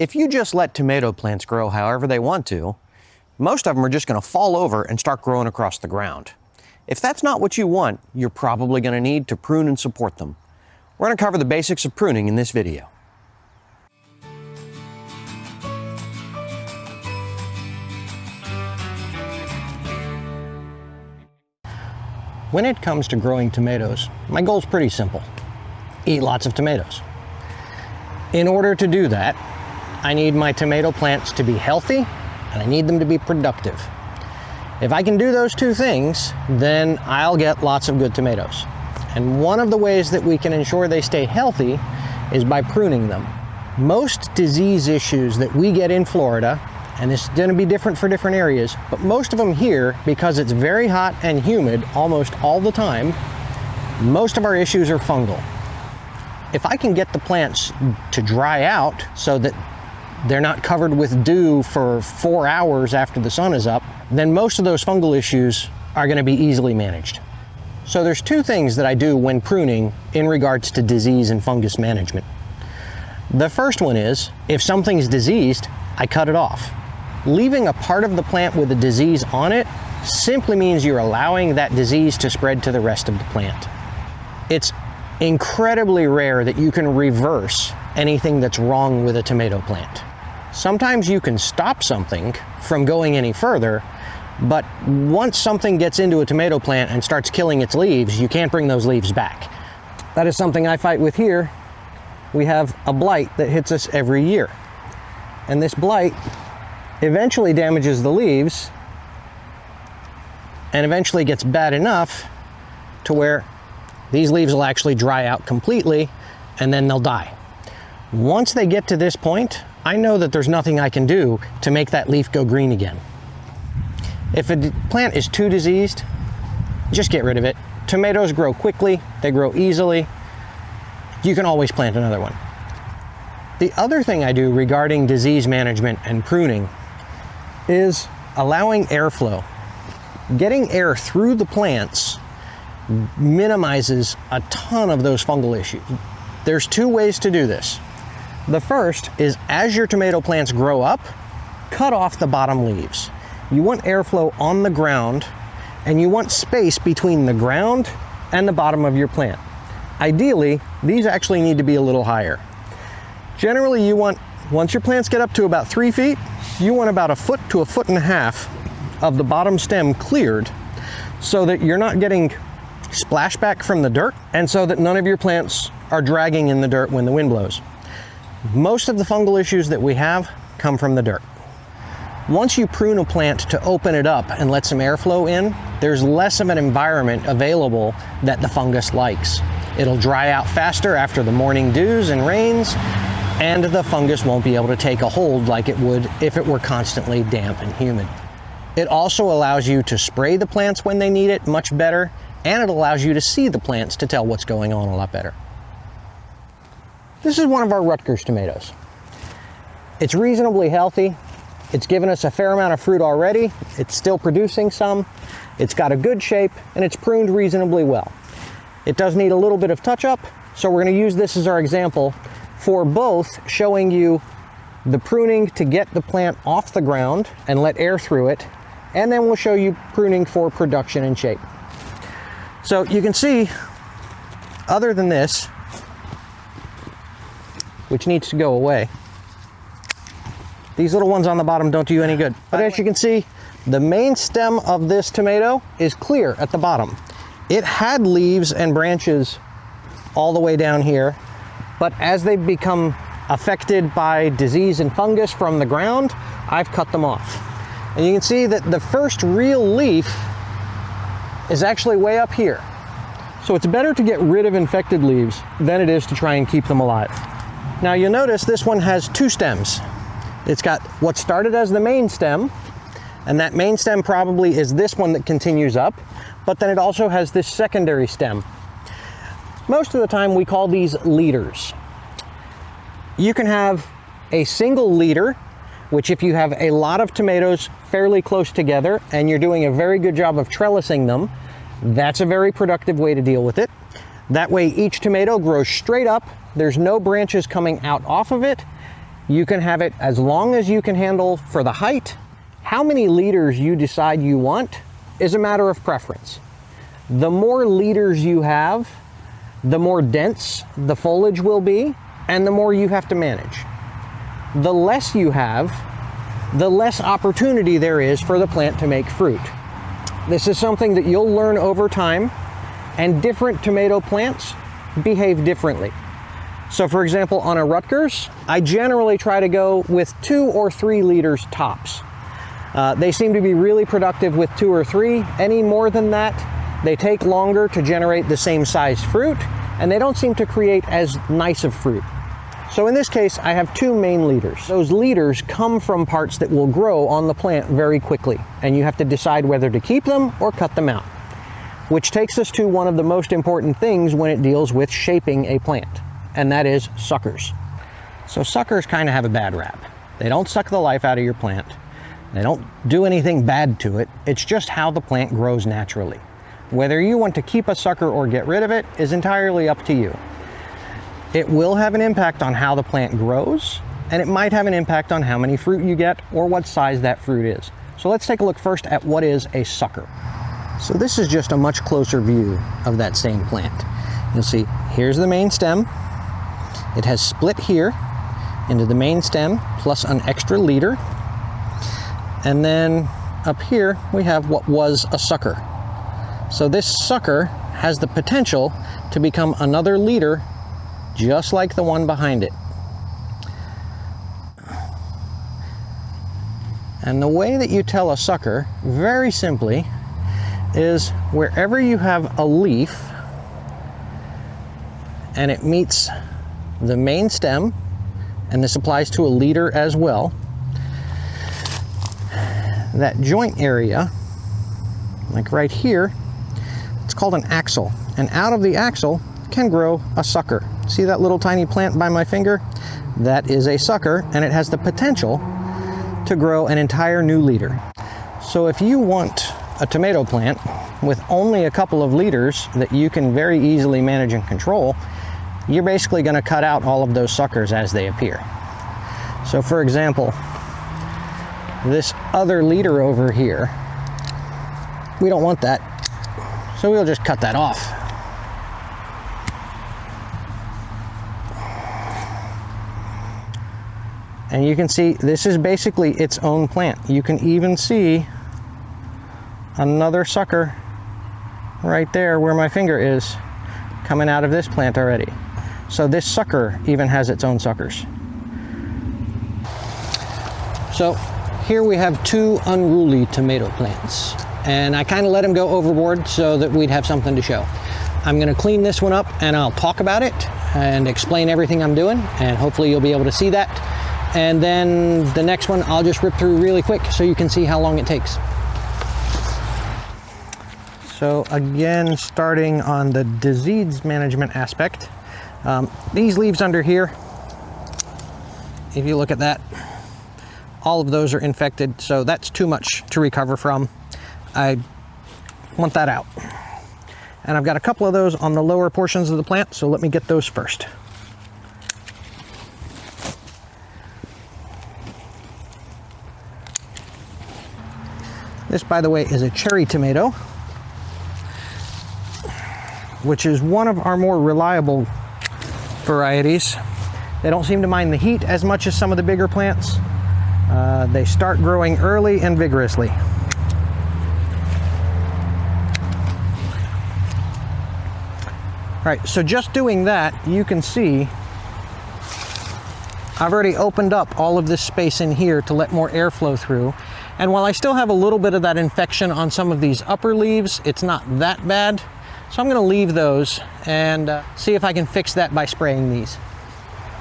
If you just let tomato plants grow however they want to, most of them are just going to fall over and start growing across the ground. If that's not what you want, you're probably going to need to prune and support them. We're going to cover the basics of pruning in this video. When it comes to growing tomatoes, my goal is pretty simple. Eat lots of tomatoes. In order to do that, I need my tomato plants to be healthy and I need them to be productive. If I can do those two things, then I'll get lots of good tomatoes. And one of the ways that we can ensure they stay healthy is by pruning them. Most disease issues that we get in Florida, and this is going to be different for different areas, but most of them here, because it's very hot and humid almost all the time, most of our issues are fungal. If I can get the plants to dry out so that they're not covered with dew for 4 hours after the sun is up, then most of those fungal issues are going to be easily managed. So there's two things that I do when pruning in regards to disease and fungus management. The first one is, if something's diseased, I cut it off. Leaving a part of the plant with a disease on it simply means you're allowing that disease to spread to the rest of the plant. It's incredibly rare that you can reverse anything that's wrong with a tomato plant. Sometimes you can stop something from going any further, but once something gets into a tomato plant and starts killing its leaves, you can't bring those leaves back. That is something I fight with here. We have a blight that hits us every year. And this blight eventually damages the leaves and eventually gets bad enough to where these leaves will actually dry out completely and then they'll die. Once they get to this point, I know that there's nothing I can do to make that leaf go green again. If a plant is too diseased, just get rid of it. Tomatoes grow quickly, they grow easily. You can always plant another one. The other thing I do regarding disease management and pruning is allowing airflow. Getting air through the plants minimizes a ton of those fungal issues. There's two ways to do this. The first is, as your tomato plants grow up, cut off the bottom leaves. You want airflow on the ground, and you want space between the ground and the bottom of your plant. Ideally, these actually need to be a little higher. Generally, you want, once your plants get up to about 3 feet, you want about 1 foot to 1.5 feet of the bottom stem cleared so that you're not getting splashback from the dirt and so that none of your plants are dragging in the dirt when the wind blows. Most of the fungal issues that we have come from the dirt. Once you prune a plant to open it up and let some airflow in, there's less of an environment available that the fungus likes. It'll dry out faster after the morning dews and rains, and the fungus won't be able to take a hold like it would if it were constantly damp and humid. It also allows you to spray the plants when they need it much better, and it allows you to see the plants to tell what's going on a lot better. This is one of our Rutgers tomatoes. It's reasonably healthy. It's given us a fair amount of fruit already. It's still producing some. It's got a good shape, and it's pruned reasonably well. It does need a little bit of touch-up, so we're going to use this as our example for both showing you the pruning to get the plant off the ground and let air through it, and then we'll show you pruning for production and shape. So you can see, other than this, which needs to go away, these little ones on the bottom don't do you any good. But as you can see, the main stem of this tomato is clear at the bottom. It had leaves and branches all the way down here, but as they've become affected by disease and fungus from the ground, I've cut them off. And you can see that the first real leaf is actually way up here. So it's better to get rid of infected leaves than it is to try and keep them alive. Now you'll notice this one has two stems. It's got what started as the main stem, and that main stem probably is this one that continues up, but then it also has this secondary stem. Most of the time we call these leaders. You can have a single leader, which if you have a lot of tomatoes fairly close together and you're doing a very good job of trellising them, that's a very productive way to deal with it. That way each tomato grows straight up, there's no branches coming out off of it, You can have it as long as you can handle for the height. How many leaders you decide you want is a matter of preference. The more leaders you have, the more dense the foliage will be, and the more you have to manage. The less you have, the less opportunity there is for the plant to make fruit. This is something that you'll learn over time, and different tomato plants behave differently. So for example, on a Rutgers, I generally try to go with 2 or 3 leaders tops. They seem to be really productive with 2 or 3. Any more than that, they take longer to generate the same size fruit, and they don't seem to create as nice of fruit. So in this case, I have 2 main leaders. Those leaders come from parts that will grow on the plant very quickly, and you have to decide whether to keep them or cut them out. Which takes us to one of the most important things when it deals with shaping a plant, and that is suckers. So suckers kind of have a bad rap. They don't suck the life out of your plant. They don't do anything bad to it. It's just how the plant grows naturally. Whether you want to keep a sucker or get rid of it is entirely up to you. It will have an impact on how the plant grows, and it might have an impact on how many fruit you get or what size that fruit is. So let's take a look first at what is a sucker. So this is just a much closer view of that same plant. You'll see here's the main stem. It has split here into the main stem plus an extra leader. And then up here we have what was a sucker. So this sucker has the potential to become another leader just like the one behind it. And the way that you tell a sucker, very simply, is wherever you have a leaf and it meets the main stem, and this applies to a leader as well, that joint area, like right here, it's called an axil. And out of the axil can grow a sucker. See that little tiny plant by my finger? That is a sucker, and it has the potential to grow an entire new leader. So if you want a tomato plant with only a couple of leaders that you can very easily manage and control, you're basically going to cut out all of those suckers as they appear. So for example, this other leader over here, we don't want that, so we'll just cut that off. And you can see this is basically its own plant. You can even see another sucker right there where my finger is coming out of this plant already. So this sucker even has its own suckers. So here we have 2 unruly tomato plants, and I kind of let them go overboard so that we'd have something to show. I'm going to clean this one up and I'll talk about it and explain everything I'm doing, and hopefully you'll be able to see that. And then the next one I'll just rip through really quick so you can see how long it takes. So again, starting on the disease management aspect, these leaves under here, if you look at that, all of those are infected, so that's too much to recover from. I want that out. And I've got a couple of those on the lower portions of the plant, so let me get those first. This, by the way, is a cherry tomato, which is one of our more reliable varieties. They don't seem to mind the heat as much as some of the bigger plants. They start growing early and vigorously. All right, so just doing that, you can see I've already opened up all of this space in here to let more air flow through. And while I still have a little bit of that infection on some of these upper leaves, it's not that bad. So I'm going to leave those and see if I can fix that by spraying these.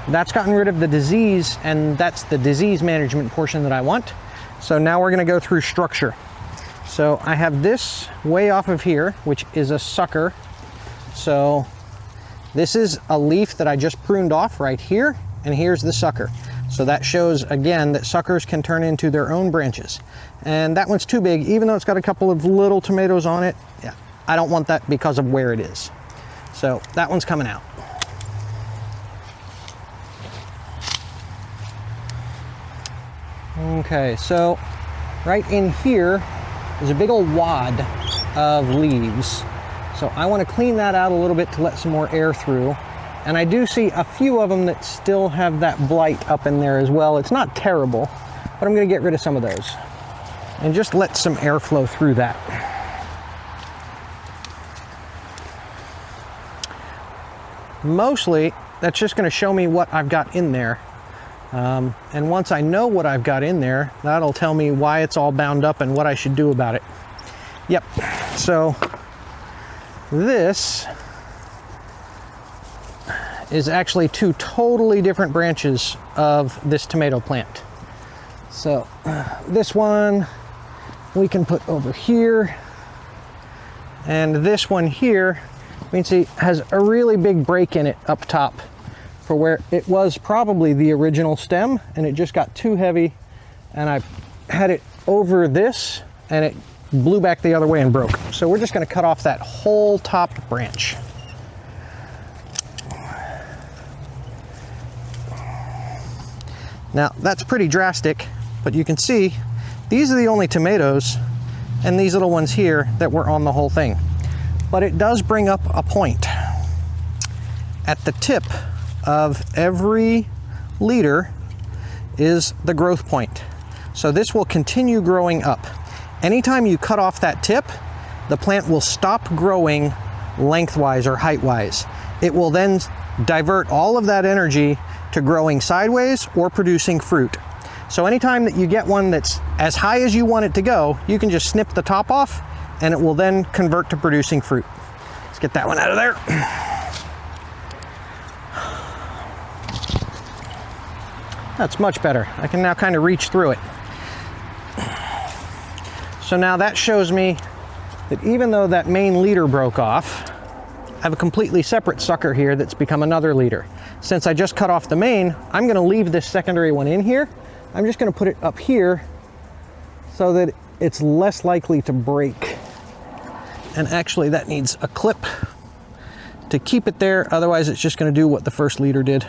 That's gotten rid of the disease, and that's the disease management portion that I want. So now we're going to go through structure. So I have this way off of here, which is a sucker. So this is a leaf that I just pruned off right here, and here's the sucker. So that shows again that suckers can turn into their own branches. And that one's too big, even though it's got a couple of little tomatoes on it. Yeah, I don't want that because of where it is. So that one's coming out. Okay, so right in here is a big old wad of leaves. So I want to clean that out a little bit to let some more air through. And I do see a few of them that still have that blight up in there as well. It's not terrible, but I'm going to get rid of some of those and just let some air flow through that. Mostly, that's just going to show me what I've got in there. And once I know what I've got in there, that'll tell me why it's all bound up and what I should do about it. Yep, so this is actually two totally different branches of this tomato plant. So this one we can put over here, and this one here, you can see, has a really big break in it up top for where it was probably the original stem, and it just got too heavy, and I had it over this and it blew back the other way and broke. So we're just going to cut off that whole top branch. Now that's pretty drastic, but you can see these are the only tomatoes and these little ones here that were on the whole thing. But it does bring up a point. At the tip of every leader is the growth point. So this will continue growing up. Anytime you cut off that tip, the plant will stop growing lengthwise or height-wise. It will then divert all of that energy to growing sideways or producing fruit. So anytime that you get one that's as high as you want it to go, you can just snip the top off and it will then convert to producing fruit. Let's get that one out of there. That's much better. I can now kind of reach through it. So now that shows me that even though that main leader broke off, I have a completely separate sucker here that's become another leader. Since I just cut off the main, I'm going to leave this secondary one in here. I'm just going to put it up here so that it's less likely to break. And actually that needs a clip to keep it there, otherwise it's just going to do what the first leader did.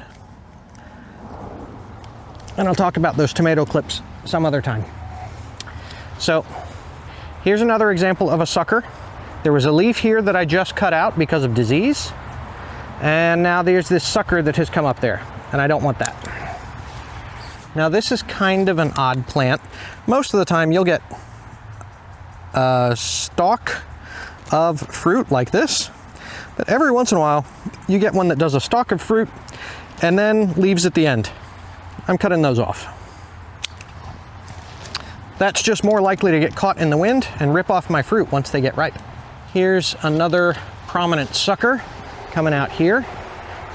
And I'll talk about those tomato clips some other time. So here's another example of a sucker. There was a leaf here that I just cut out because of disease. And now there's this sucker that has come up there, and I don't want that. Now this is kind of an odd plant. Most of the time you'll get a stalk of fruit like this, but every once in a while you get one that does a stalk of fruit and then leaves at the end. I'm cutting those off. That's just more likely to get caught in the wind and rip off my fruit once they get ripe. Here's another prominent sucker coming out here.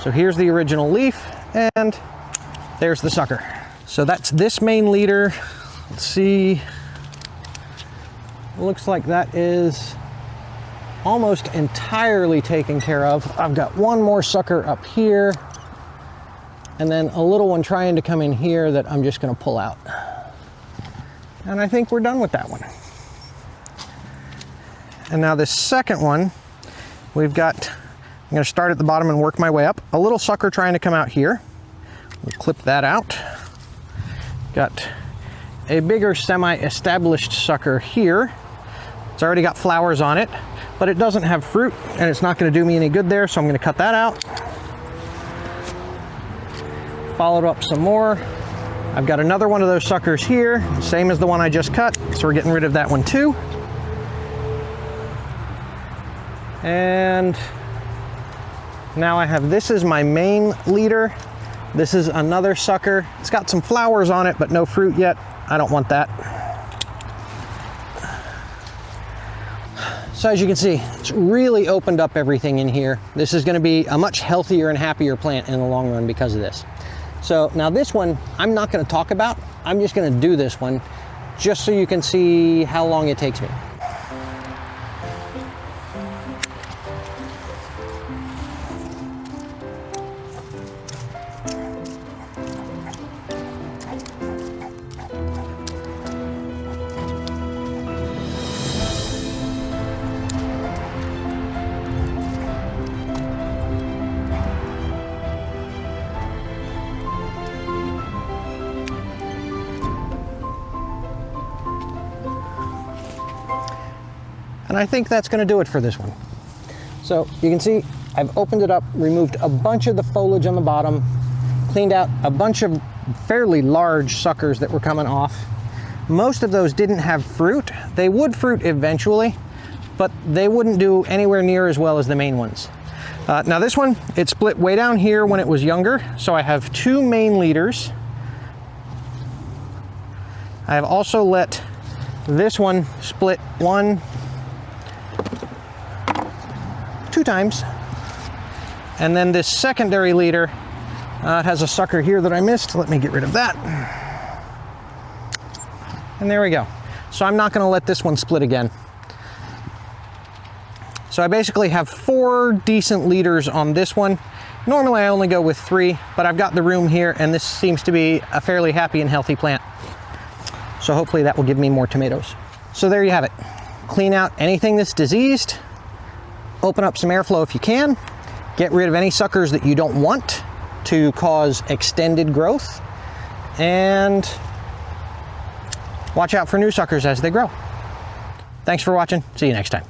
So here's the original leaf and there's the sucker. So that's this main leader. Let's see. Looks like that is almost entirely taken care of. I've got one more sucker up here and then a little one trying to come in here that I'm just going to pull out. And I think we're done with that one. And now this second one, we've got, I'm going to start at the bottom and work my way up. A little sucker trying to come out here. We'll clip that out. Got a bigger semi-established sucker here. It's already got flowers on it, but it doesn't have fruit and it's not going to do me any good there, so I'm going to cut that out. Followed up some more. I've got another one of those suckers here, same as the one I just cut, so we're getting rid of that one too. And now I have, this is my main leader. This is another sucker. It's got some flowers on it, but no fruit yet. I don't want that. So as you can see, it's really opened up everything in here. This is going to be a much healthier and happier plant in the long run because of this. So now this one, I'm not going to talk about. I'm just going to do this one just so you can see how long it takes me. And I think that's going to do it for this one. So you can see I've opened it up, removed a bunch of the foliage on the bottom, cleaned out a bunch of fairly large suckers that were coming off. Most of those didn't have fruit. They would fruit eventually, but they wouldn't do anywhere near as well as the main ones. Now this one, it split way down here when it was younger, so I have 2 main leaders. I have also let this one split 2 times. And then this secondary leader, it has a sucker here that I missed. Let me get rid of that. And there we go. So I'm not gonna let this one split again. So I basically have 4 decent leaders on this one. Normally I only go with 3, but I've got the room here and this seems to be a fairly happy and healthy plant. So hopefully that will give me more tomatoes. So there you have it. Clean out anything that's diseased, open up some airflow if you can, get rid of any suckers that you don't want to cause extended growth, and watch out for new suckers as they grow. Thanks for watching. See you next time.